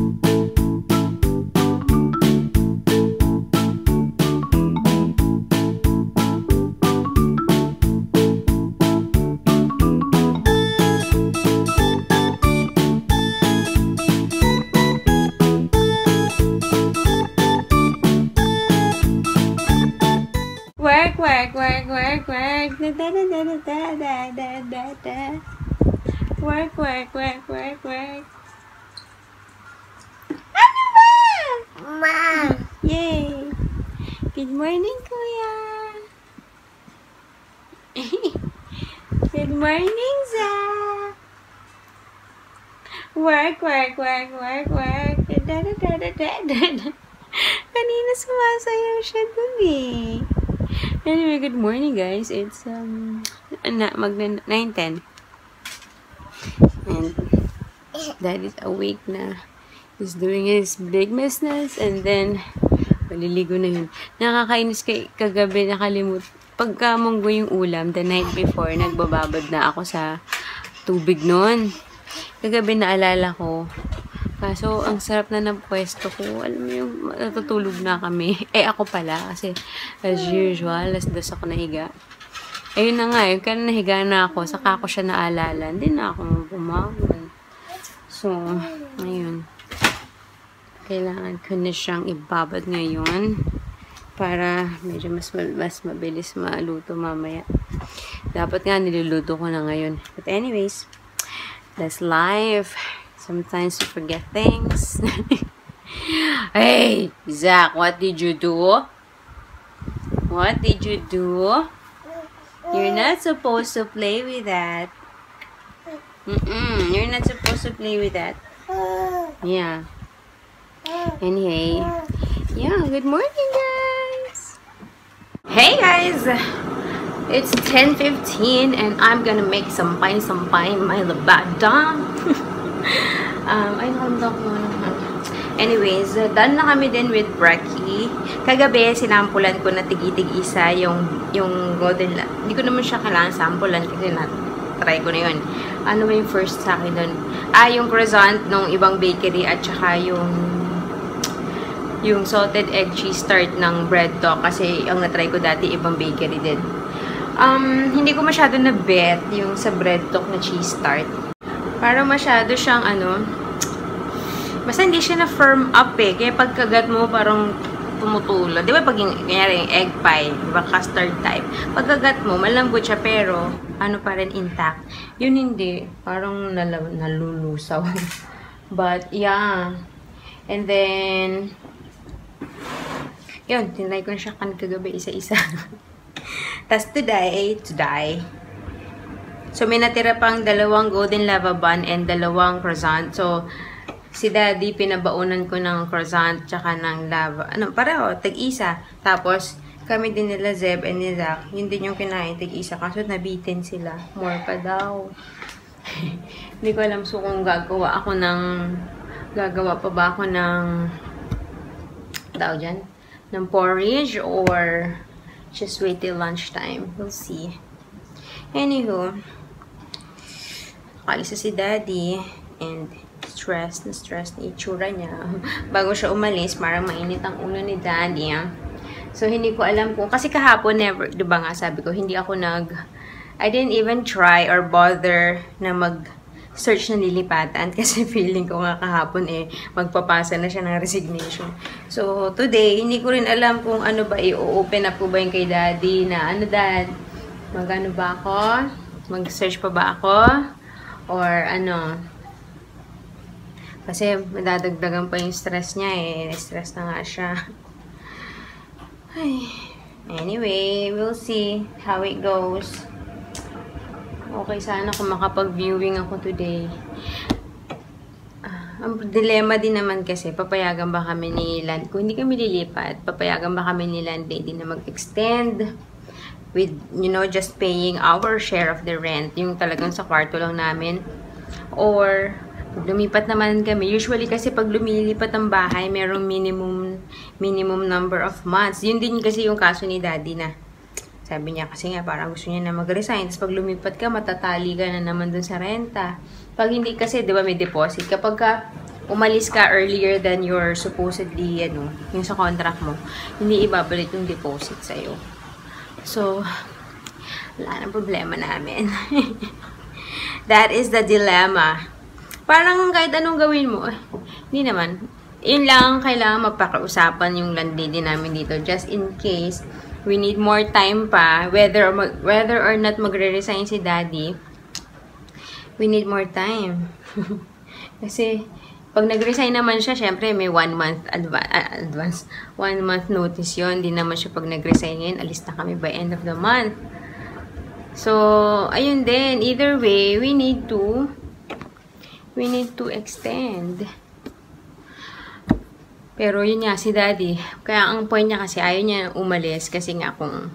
Work, work, work, work, work. Da, da, da, da, da, da, da, da, da. Work, work, work, work, work. Ano ba? Ma! Yay! Good morning, Kuya! Good morning, Zach! Work, work, work, work, work. Da, da, da, da, da, da, da. Kanina sumasayaw siya dun eh. Anyway, good morning guys. It's magna 9:10. And Dad is awake na. He's doing his big business and then maliligo na yun. Nakakainis kagabi, nakalimut. Pagka munggo yung ulam, the night before, nagbababad na ako sa tubig noon. Kagabi naalala ko. Kaso, ang sarap na ng pwesto ko. Alam mo yung natutulog na kami. Ako pala. Kasi, as usual, alas 2 ako nahiga. Ayun na nga, yung kaya nahiga na ako, saka ako siya naalala. Hindi na ako bumagon. So, ayun. Kailangan ko na siyang ibabad ngayon. Para medyo mas mabilis maluto mamaya. Dapat nga niluluto ko na ngayon. But anyways, that's life. Sometimes you forget things. Hey, Zach, what did you do? What did you do? You're not supposed to play with that. You're not supposed to play with that. Yeah. Anyway, yeah, good morning, guys. Hey, guys. It's 10:15 and I'm gonna make some pie my labada. Ay, nakalimutan ko naman. Anyways, done na kami din with brekkie. Kagabi, sinampulan ko na tig-isa yung golden. Hindi ko naman siya kailangan sampulan kasi na-try ko na yun. Ano ba yung first sa akin doon? Yung croissant nung ibang bakery at saka yung salted egg cheese tart ng bread talk kasi ang na-try ko dati ibang bakery din. Hindi ko masyado na-bet yung sa bread talk na cheese tart. Parang masyado siyang basta hindi siya na firm up eh. Kaya pagkagat mo parang tumutulo. Di ba pag yung egg pie, di ba custard type. Pagkagat mo, malambot siya pero ano pa rin intact. Yun hindi. Parang nalulusaw. But yeah. And then yun, tinry ko na siya kagabi isa-isa. Tas today, so, may natira pang 2 golden lava bun and 2 croissant. So, si Daddy, pinabaunan ko ng croissant tsaka ng lava. Pareho, tag-isa. Tapos, kami din nila Zeb and ni Zach, yun din yung kinain, tag-isa. Kaso, nabitin sila. More pa daw. Hindi ko alam so kung gagawa pa ba ako ng ng porridge or just wait till lunchtime. We'll see. Anywho, alis na si Daddy and stress na itsura niya. Bago siya umalis, parang mainit ang ulo ni Daddy. So, hindi ko alam kung, kasi kahapon never, diba nga sabi ko, I didn't even try or bother na mag-search ng lilipatan kasi feeling ko nga kahapon magpapasa na siya ng resignation. So, today, hindi ko rin alam kung ano ba, i-open up ko ba yung kay Daddy na, Dad, mag-ano ba ako? Mag-search pa ba ako? Or ano? Kasi madadagdagan pa yung stress niya Stress na nga siya. Anyway, we'll see how it goes. Okay, sana kung makapag-viewing ako today. Ang dilemma din naman kasi, papayagan ba kami ni kung hindi kami lilipat, papayagan ba kami ni landlady na mag-extend with, just paying our share of the rent, yung talagang sa kwarto lang namin. Or, pag lumipat naman kami, usually kasi pag lumilipat ang bahay, merong minimum number of months. Yun din kasi yung kaso ni Daddy na, sabi niya kasi nga parang gusto niya na mag-resign. Tapos pag lumipat ka, matatali ka na naman dun sa renta. Pag hindi kasi, di ba may deposit. Kapag umalis ka earlier than your supposedly, ano, yung sa contract mo, hindi ibabalik yung deposit sa'yo. So, wala nang problema namin. That is the dilemma. Parang kahit anong gawin mo, hindi naman. Yun lang, kailangan magpakausapan yung landlady namin dito. Just in case, we need more time pa, whether or not magre-resign si daddy, we need more time. Kasi, pag nag-resign naman siya, syempre may 1 month advance. 1 month notice yun. Hindi naman siya pag nag-resign ngayon, alis na kami by end of the month. So, ayun din. Either way, we need to extend. Pero yun nga, si daddy. Kaya ang point niya kasi, ayaw niya umalis. Kasi nga kung,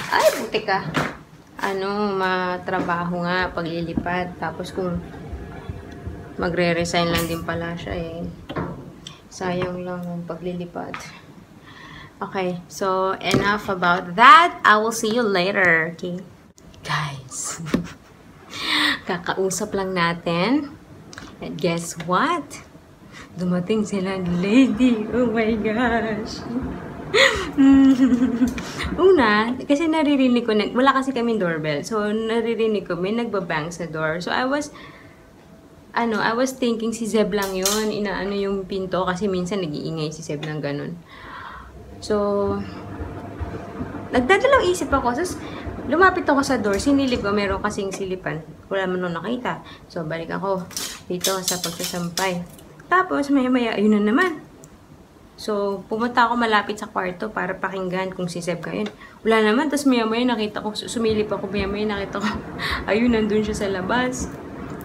ay, buti ka. Matrabaho nga, paglilipat. Tapos kung magre-resign lang din pala siya eh. Sayang lang ang paglilipat. Okay, so enough about that. I will see you later. Okay? Guys, kakausap lang natin. And guess what? Dumating sila lady. Oh my gosh. Una, kasi naririnig ko, wala kasi kami doorbell. So, naririnig ko, may nagbabang sa door. So, I was thinking si Zeb lang yun. Inaano yung pinto kasi minsan nag-iingay si Zeb ng ganun. So, nagdadalawang isip ako. So, lumapit ako sa door. Sinilip ko. Meron kasing silipan. Wala man nung nakita. So, balik ako dito sa pagsasampay. Tapos, maya-maya, ayun na naman. So, pumunta ako malapit sa kwarto para pakinggan kung si Zeb ngayon. Wala naman. Tapos, maya-maya nakita ko. Sumilip ako. Maya-maya nakita ko. Ayun, nandun siya sa labas.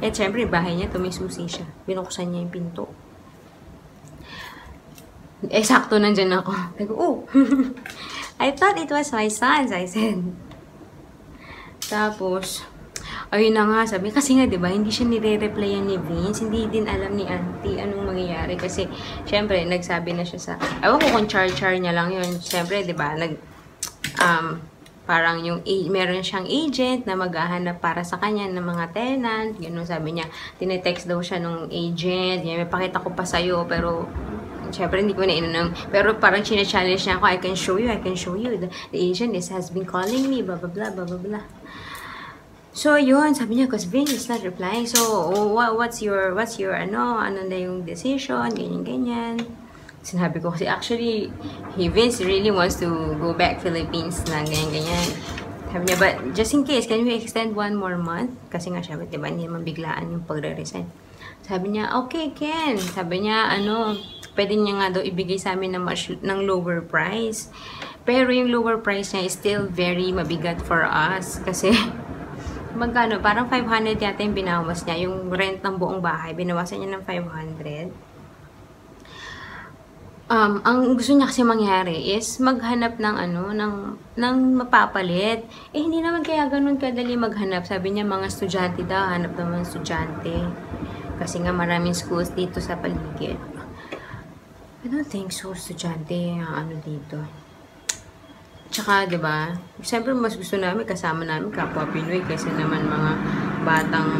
Eh, syempre, bahay niya, tumisusi siya. Binuksan niya yung pinto. Eh, sakto nandyan ako. Sabi ko, oh, I thought it was my son, I said. Tapos, ayun na nga, sabi, kasi nga, diba, hindi siya nire-replyan ni Vince. Hindi din alam ni auntie anong mangyayari. Kasi, syempre, nagsabi na siya sa, ewan ko kung char-char niya lang yun. Syempre, diba, parang yung, meron siyang agent na maghahanap para sa kanya ng mga tenant. Ganun sabi niya, tinetext daw siya nung agent. Yan, may pakita ko pa sa'yo, pero syempre hindi ko na inunang. Pero parang chine-challenge niya ako, I can show you. The agent has been calling me, blah, blah, blah, blah, blah, blah. So, yun, sabi niya, because Vince is not replying. So, what's your, ano na yung decision, ganyan. Sinabi ko kasi actually, Vince really wants to go back Philippines na ganyan. Sabi niya, but just in case, can we extend 1 more month? Kasi nga syempre, diba, hindi naman biglaan yung pagre-resign. Sabi niya, okay, Ken. Sabi niya, pwede niya nga daw ibigay sa amin ng lower price. Pero yung lower price niya is still very mabigat for us. Kasi, magkano? Parang 500 yata yung binawas niya. Yung rent ng buong bahay, binawasan niya ng 500. Ang gusto niya kasi mangyari is maghanap ng ng mapapalit. Eh, hindi naman kaya ganun kadali maghanap. Sabi niya, mga estudyante daw, hanap naman estudyante. Kasi nga maraming schools dito sa paligid. I don't think so, estudyante ang dito. Tsaka, diba, siyempre mas gusto namin, kasama namin kapwa Pinoy kasi naman mga batang,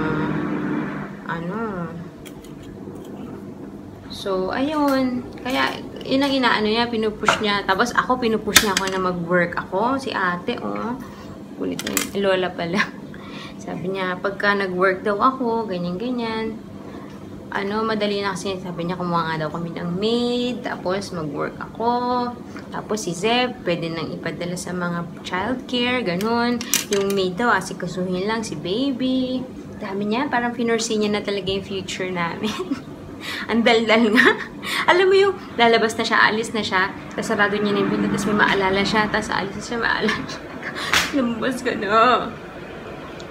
So, ayun. Kaya, yun ang inaano niya, pinupush niya. Tapos ako, pinupush niya ako na mag-work ako. Si ate, kulit na yun. Lola pala. Sabi niya, pagka nag-work daw ako, ganyan-ganyan. Madali na kasi, sabi niya, kumuha nga daw kami ng maid. Tapos, mag-work ako. Tapos, si Zeb, pwede nang ipadala sa mga childcare, ganun. Yung maid daw, asikasuhin lang si baby. Dami niya, parang finorsi niya na talaga yung future namin. Ang daldal nga. Alam mo yung lalabas na siya, alis na siya, tapos sarado niya na yung pinto, tapos may maalala siya, tapos alis na siya, maalala siya. Lumabas ka na.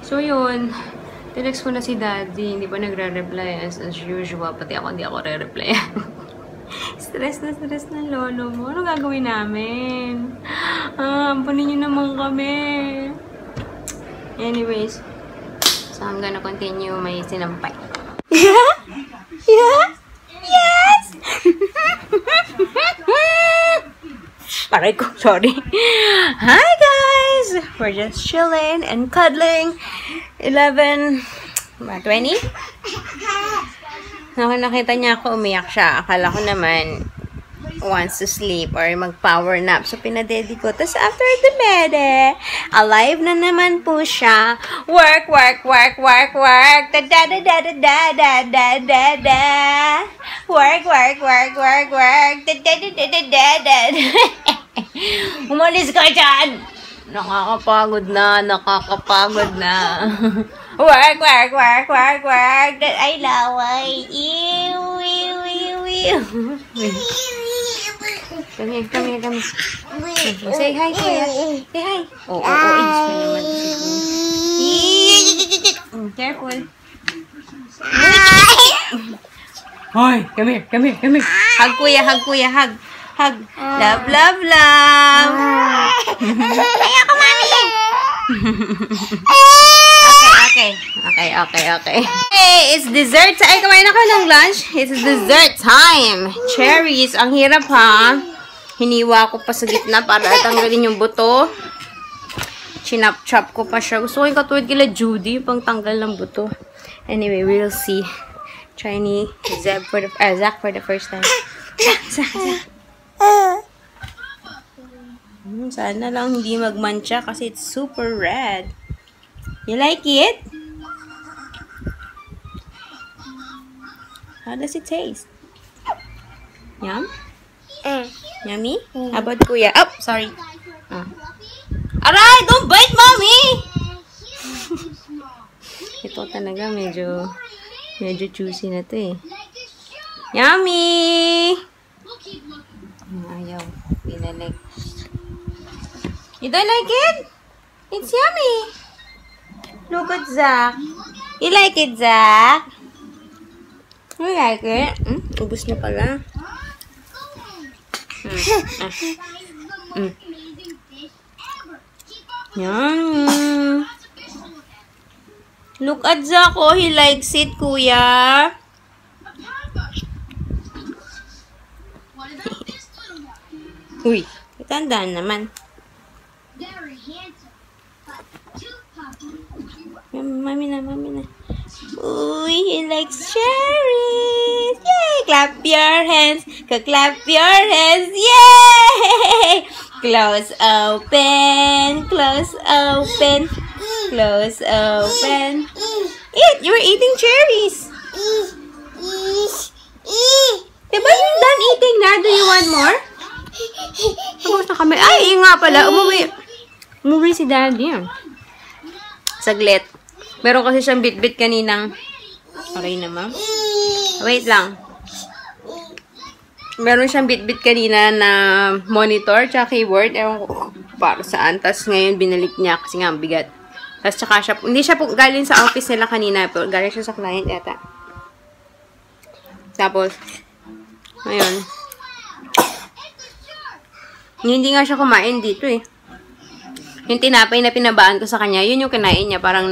So yun, tinext ko na si daddy, hindi pa nagre-reply as usual, pati ako hindi ako re-reply. Stress na lolo mo. Ano gagawin namin? Ampanin niyo naman kami. Anyways, so I'm gonna continue my sinampay. Yeah? Yeah? Yes! Aray ko, sorry. Hi guys! We're just chilling and cuddling. 11, 20? nakita niya ako, umiyak siya. Akala ko naman, wants to sleep or mag-power nap. So, pinadedi ko. Tapos, after the bed, alive na naman po siya. Work, work, work, work, work. Da-da-da-da-da-da-da-da-da. Work, work, work, work, work. Da-da-da-da-da-da-da. Umalis ka dyan! Nakakapagod na, nakakapagod na. Work, work, work, work, work. Ay, laway. Ew, ew, ew, ew. Come here, come here, come here. Say hi, kuya. Say hi. Oo, inis mo naman. Careful. Hoy, come here, come here, come here. Hug, kuya, hug, kuya, hug. Hug. Love, love, love. Kaya ko, mami. Okay. Hey, it's dessert. Ay, kumain ako ng lunch. It's dessert time. Cherries. Ang hirap, ha? Hiniwa ko pa sa gitna para tanggalin yung buto. Chinap-chop ko pa siya. Gusto ko yung katulad kila Judy, pang tanggal ng buto. Anyway, we'll see. Try ni Zach for the first time. Zach. Sana lang hindi magmancha kasi it's super red. You like it? How does it taste? Yum? Yummy? How about kuya? Oh, sorry. Aray! Don't bite, mommy! Ito talaga medyo juicy na to eh. Yummy! Ayaw. Pinalik. You don't like it? It's yummy. Look at Zach. You like it, Zach? You like it? Ubus na pala. Yum. Look at Zach, oh. He likes it, kuya. Uy, tandaan naman. Mami na. Uy, he likes cherries. Yay! Clap your hands. Clap your hands. Yay! Close, open. Close, open. Close, open. Eat! You're eating cherries. Diba you're done eating na? Do you want more? Tapos na kami. Ay, nga pala. Umuwi si Daddy. Saglit. Meron kasi siyang bit-bit kaninang. Okay na, ma'am. Wait lang. Meron siyang bit-bit kanina na monitor tsaka keyboard. Ewan ko para saan. Tapos ngayon binalik niya kasi nga ang bigat. Tapos tsaka siya, hindi siya po galing sa office nila kanina. Pero galing siya sa client yata. Tapos, ngayon. Hindi nga siya kumain dito eh. Yung tinapay na pinabaan ko sa kanya, yun yung kinain niya. Parang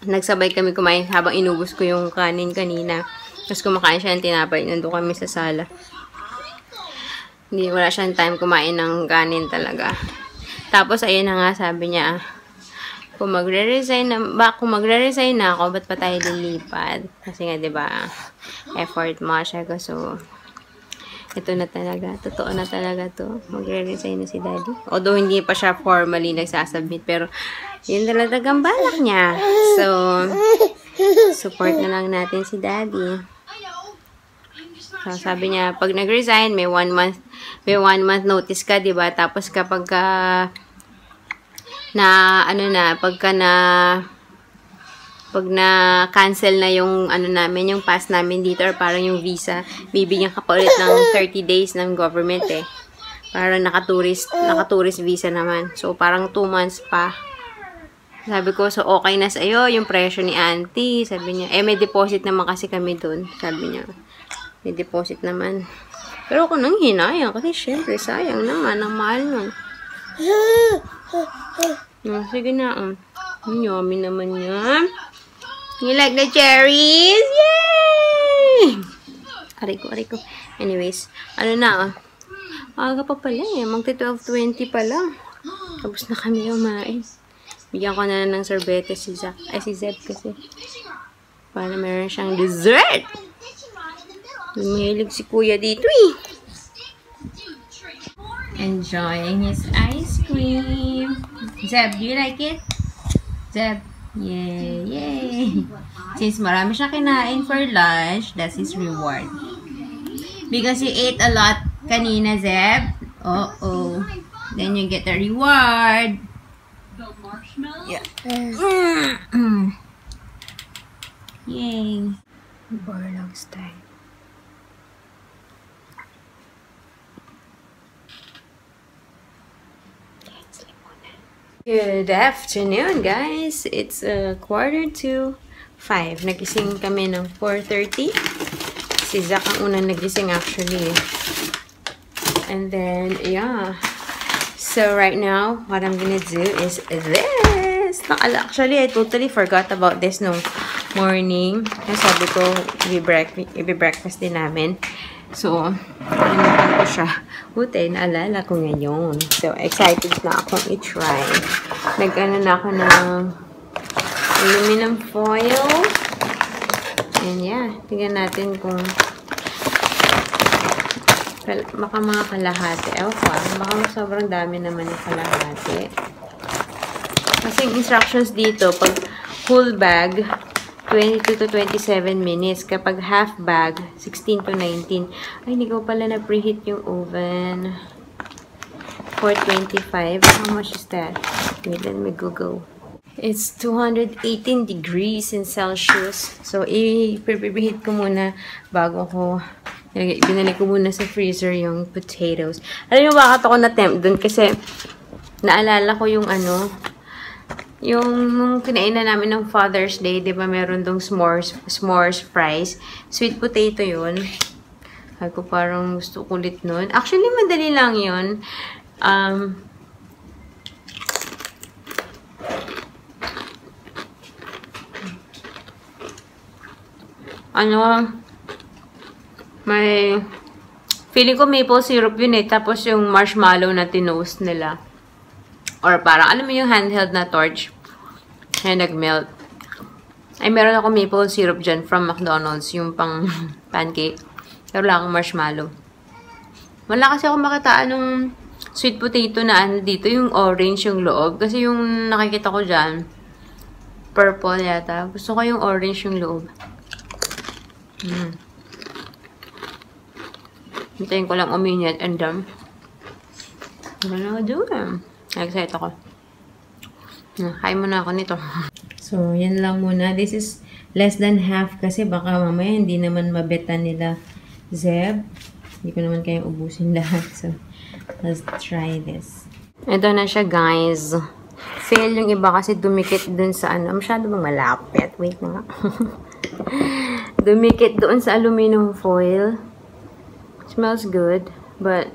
nagsabay kami kumain habang inubos ko yung kanin kanina. Tapos kumakain siya ng tinapay. Nandun kami sa sala. Wala siyang time kumain ng kanin talaga. Tapos, ayun na nga, sabi niya, kung magre-resign na ako, ba't pa tayo lilipat? Kasi nga, diba, effort mo siya ko. So, ito na talaga. Totoo na talaga to. Magre-resign na si Daddy. Although, hindi pa siya formally nagsasubmit. Pero, yun talagang balak niya. So, support na lang natin si Daddy. So, sabi niya, pag nag-resign, may 1 month notice ka, diba? Tapos, kapag pag na-cancel na yung, namin, yung pass namin dito, or parang yung visa, bibigyan ka pa ulit ng 30 days ng government, eh. Parang naka-tourist visa naman. So, parang 2 months pa. Sabi ko, so, okay na sa'yo, yung presyo ni auntie. Sabi niya, may deposit naman kasi kami dun. Sabi niya, may deposit naman. Pero ako nang hinayang, kasi syempre, sayang naman, ang mahal nun. Sige na, yummy naman yan. You like the cherries? Yay! Aray ko. Anyways, aga pa pala eh. Magti-12:20 pa lang. Tapos na kami kumain. Bigyan ko na ng sorbete si Zach. Ay, si Zeb kasi. Para meron siyang dessert. Lumilig si kuya dito eh. Enjoying his ice cream. Zeb, do you like it? Zeb, yay, yay. Since marami siya kinain for lunch, that's his reward. Because you ate a lot kanina, Zeb. Uh-oh. Then you get a reward. Yeah. Yay. Barlog style. Good afternoon, guys. It's 4:45. Nagising kami ng 4:30. Si Zach ang unang nagising actually. And then, yeah. So, right now, what I'm gonna do is this. Actually, I totally forgot about this no morning. Kasi sabi ko, i-breakfast din namin. So, nalimutan ko siya. Buti, naalala ko ngayon. So, excited na akong i-try. Nag-ano na ako ng aluminum foil. And yeah, tingnan natin kung baka mga kalahati. Ewan ko, baka sobrang dami naman yung kalahati. Kasi yung instructions dito, pag whole bag, 22 to 27 minutes. Kapag half bag, 16 to 19. Ay, hindi ko pala na-preheat yung oven. 425. How much is that? Wait, let me Google. It's 218 degrees in Celsius. So, i-preheat ko muna bago ko binalik ko muna sa freezer yung potatoes. Alam niyo bakit ako na-tempt dun? Kasi, naalala ko yung ano, yung kinainan namin ng Father's Day, di ba meron dong s'mores fries. Sweet potato yun. Ay ko parang gusto kulit nun. Actually, madali lang yun. May feeling ko maple syrup yun eh. Tapos yung marshmallow na tinost nila. Or parang, alam mo yung handheld na torch. Kaya nag-melt. Ay, meron ako maple syrup dyan from McDonald's. Yung pang pancake. Pero wala akong marshmallow. Wala kasi ako makitaan ng sweet potato na ano dito. Yung orange yung loob. Kasi yung nakikita ko dyan, purple yata. Gusto ko yung orange yung loob. Hintayin ko lang uminit and then I'm gonna do it. Excited ako. Kain muna ako nito. So, yan lang muna. This is less than half kasi baka mamaya hindi naman mabetan nila Zeb. Hindi ko naman kayang ubusin lahat. So, let's try this. Ito na siya, guys. Fail yung iba kasi dumikit dun sa ano. Masyado bang malapit? Wait na nga. Dumikit doon sa aluminum foil. Smells good, but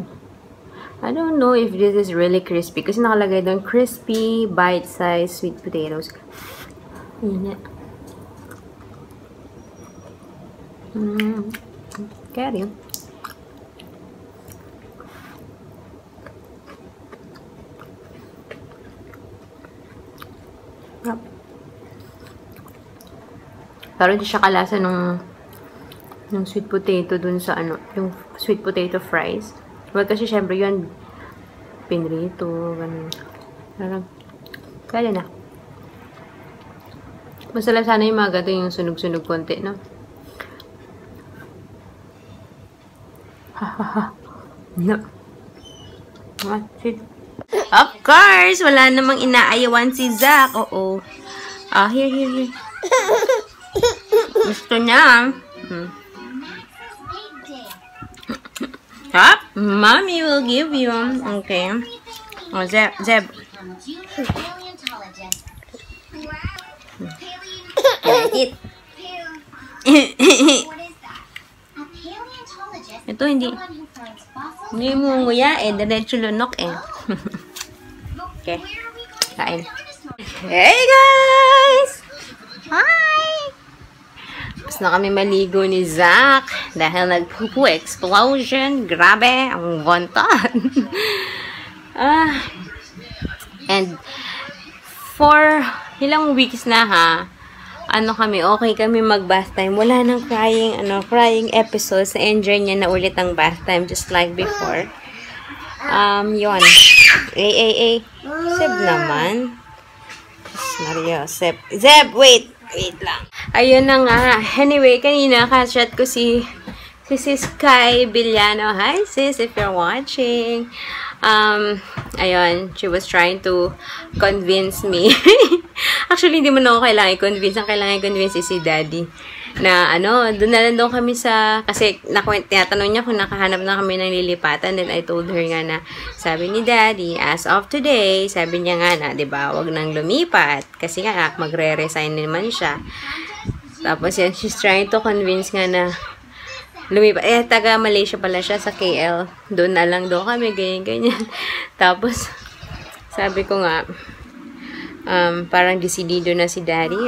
I don't know if this is really crispy. Kasi nakalagay doon, crispy, bite-sized sweet potatoes. Init. Carry. Yep. Pero hindi siya kalasa nung sweet potato dun sa ano, yung sweet potato fries. Well, kasi syempre yun, pinrito, ganun. Parang, kaya na. Masarap sana yung mga gato, yung sunog-sunog konti, no? Hahaha. No. Of course! Wala namang inaayawan si Zach. Oo. Here. Gusto niya. Up, mommy will give you. Okay. Oh, Zeb. Eat. Ito hindi mo nguya eh. Diretso lunok eh. Okay. Kain. Hey guys! Hi! Tapos na kami maligo ni Zach dahil nagpupu explosion. Grabe, ang wanton. And for ilang weeks na ha, ano kami, okay kami mag-bath time. Wala nang crying episodes. Na-enjoy niya na ulit ang bath time just like before. Yun. Zeb naman. Mario, Zeb, wait lang. Ayun na nga. Anyway, kanina ka-chat ko si Sis Kai Villano. Hi sis, if you're watching. Ayun, she was trying to convince me. Actually, hindi mo na ako kailangan i-convince. Ang kailangan i-convince is si Daddy. Na, doon na lang doon kami sa, kasi tinatanong niya kung nakahanap na kami ng lilipatan. Then, I told her nga na, sabi ni Daddy, as of today, sabi niya nga na, diba, wag nang lumipat. Kasi nga, magre-resign naman siya. Tapos, yan, she's trying to convince nga na, lumipat. Taga Malaysia pala siya sa KL. Doon na lang doon kami, ganyan. Tapos, sabi ko nga, parang decidido na si Daddy.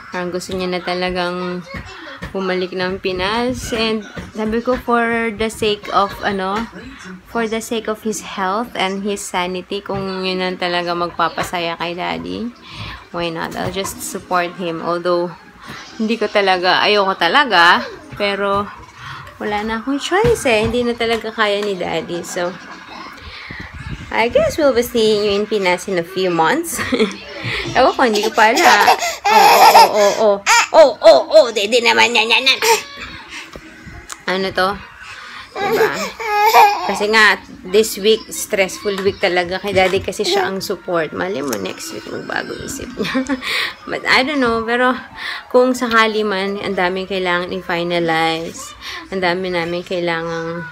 Parang gusto niya na talagang bumalik ng Pinas. And sabi ko, for the sake of his health and his sanity, kung yun ang talaga magpapasaya kay Daddy, why not? I'll just support him. Although, ayoko talaga, pero wala na akong choice Hindi na talaga kaya ni Daddy. So, I guess we'll be seeing you in Pinas in a few months. Ewan ko, hindi ko pala. Dede naman yan. Ano to? Diba? Kasi nga, this week, stressful week talaga kay Daddy kasi siya ang support. Mali mo, next week magbago isip niya. But I don't know, pero kung sakali man, ang daming kailangan i-finalize. Ang dami namin kailangan,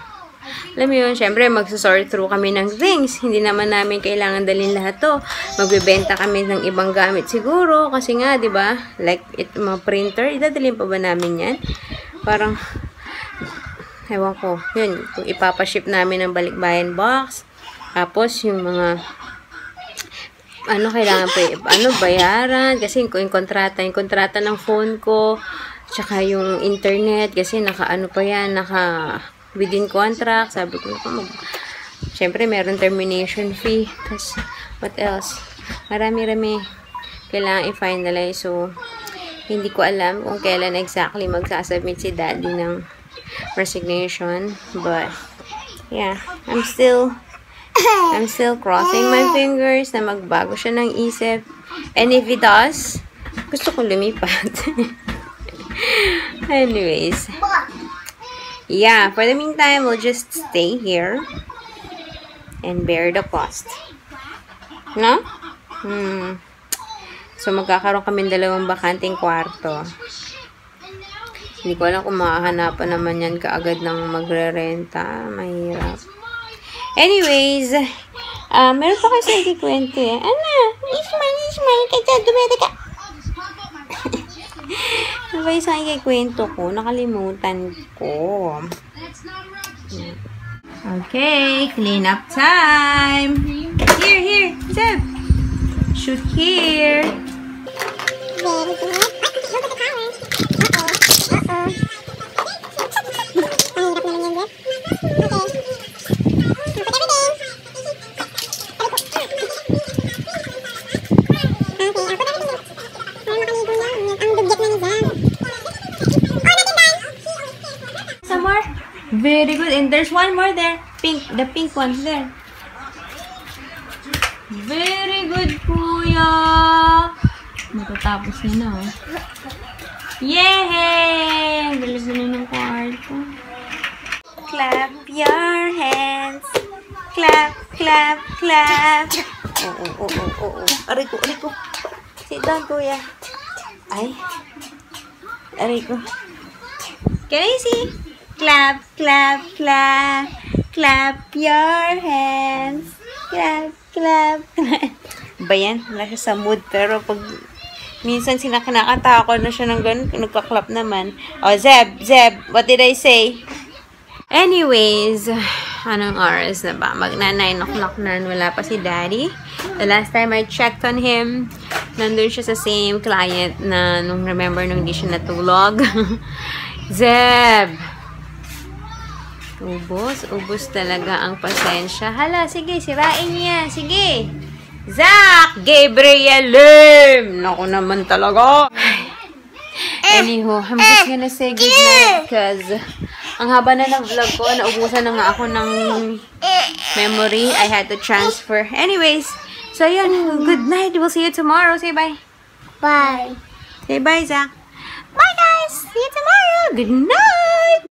alam mo yun, syempre magsusort through kami ng things. Hindi naman namin kailangan dalhin lahat to. Magbebenta kami ng ibang gamit siguro. Kasi nga, diba, like, mga printer, idadalhin pa ba namin yan? Parang, ewan ko, yun, kung ipapaship namin ng balikbayan box, tapos yung mga, kailangan pa, bayaran, kasi yung kontrata ng phone ko, tsaka yung internet, kasi naka within contract, sabi ko, syempre, meron termination fee, tapos, what else? Marami-rami, kailangan i-finalize, so, hindi ko alam kung kailan exactly magsasubmit si Daddy ng resignation, but yeah, I'm still crossing my fingers na magbago siya ng isip, and if he does, gusto ko lumipat. Anyways, yeah, for the meantime, we'll just stay here and bear the cost. No? So, magkakaroon kami dalawang bakanting kwarto. Hindi ko alam kung makahanapan naman yan kaagad ng magre-renta. Mahirap. Anyways, meron pa kasi ikikwento Ismail, kaya dumeda ka. Ano ba isang ikikwento ko? Nakalimutan ko. Okay, clean up time. Here, Zeb. Shoot here. Very good. Very good. And there's one more there. The pink one's there. Very good, kuya. Matatapos niya na, Yay! Galing na ng kwarto. Clap your hands. Clap, clap, clap. Oo. Aray ko. Sit down, kuya. Ay. Aray ko. Can I see? Clap, clap, clap. Clap your hands. Clap, clap, clap. Ba yan? Wala siya sa mood. Pero pag minsan kinakatako na siya ng ganun, nagka-clap naman. Oh, Zeb, what did I say? Anyways, anong oras na ba? Magna 9 o'clock na. Wala pa si Daddy. The last time I checked on him, nandun siya sa same client na nung hindi siya natulog. Zeb! Ubos talaga ang pasensya. Hala, sige, sirain niya. Sige. Zach Gabriel Lim! Naku naman talaga. Anywho, I'm just gonna say goodnight because ang haba na ng vlog ko. Naubusan na nga ako ng memory. I had to transfer. Anyways, so yun. Good night. We'll see you tomorrow. Say bye. Bye. Say bye, Zach. Bye, guys. See you tomorrow. Good night.